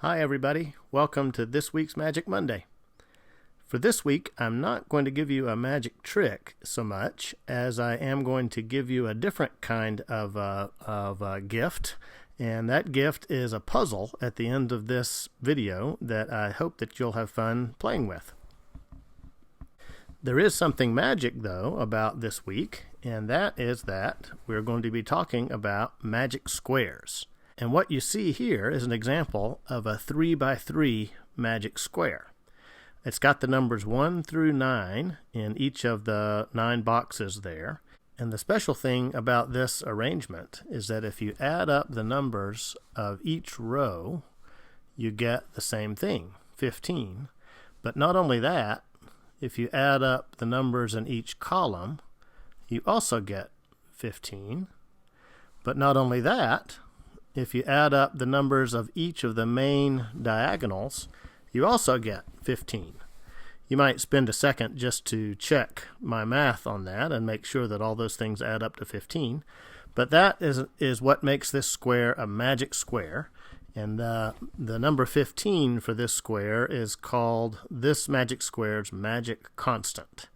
Hi everybody, welcome to this week's Magic Monday. For this week, I'm not going to give you a magic trick so much as I am going to give you a different kind of a gift, and that gift is a puzzle at the end of this video that I hope that you'll have fun playing with. There is something magic though about this week, and that is that we're going to be talking about magic squares. And what you see here is an example of a 3x3 magic square. It's got the numbers 1 through 9 in each of the 9 boxes there. And the special thing about this arrangement is that if you add up the numbers of each row, you get the same thing, 15. But not only that, if you add up the numbers in each column, you also get 15. But not only that, if you add up the numbers of each of the main diagonals, you also get 15. You might spend a second just to check my math on that and make sure that all those things add up to 15. But that is what makes this square a magic square. And the number 15 for this square is called this magic square's magic constant.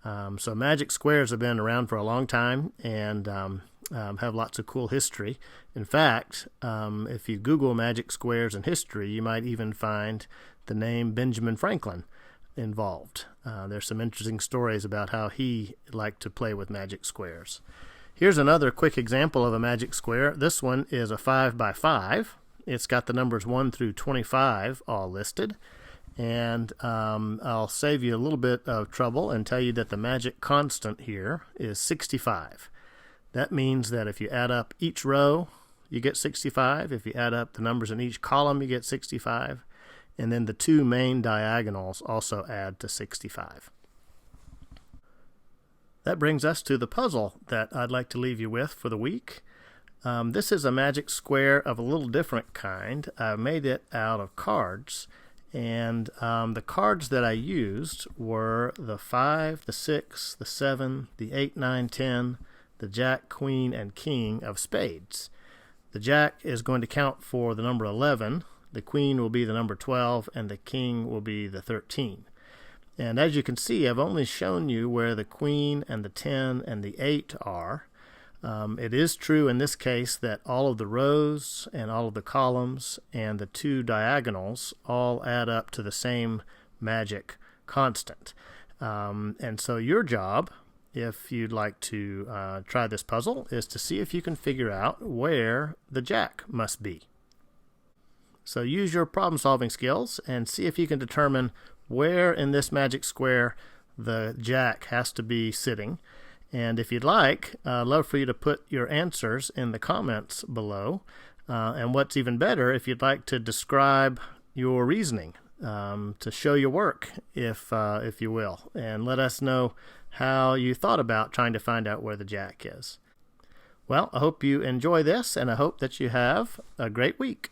So magic squares have been around for a long time and have lots of cool history. In fact, if you Google magic squares and history, you might even find the name Benjamin Franklin involved. There's some interesting stories about how he liked to play with magic squares. Here's another quick example of a magic square. This one is a 5x5. It's got the numbers 1 through 25 all listed. And I'll save you a little bit of trouble and tell you that the magic constant here is 65. That means that if you add up each row, you get 65. If you add up the numbers in each column, you get 65. And then the two main diagonals also add to 65. That brings us to the puzzle that I'd like to leave you with for the week. This is a magic square of a little different kind. I made it out of cards. And the cards that I used were the 5, the 6, the 7, the 8, 9, 10, the Jack, Queen, and King of spades. The Jack is going to count for the number 11, the Queen will be the number 12, and the King will be the 13. And as you can see, I've only shown you where the Queen and the 10 and the 8 are. It is true in this case that all of the rows and all of the columns and the two diagonals all add up to the same magic constant. And so your job, if you'd like to try this puzzle, is to see if you can figure out where the Jack must be. So use your problem-solving skills and see if you can determine where in this magic square the Jack has to be sitting. And if you'd like, I'd love for you to put your answers in the comments below. And what's even better, if you'd like to describe your reasoning, to show your work, if you will, and let us know how you thought about trying to find out where the Jack is. Well, I hope you enjoy this, and I hope that you have a great week.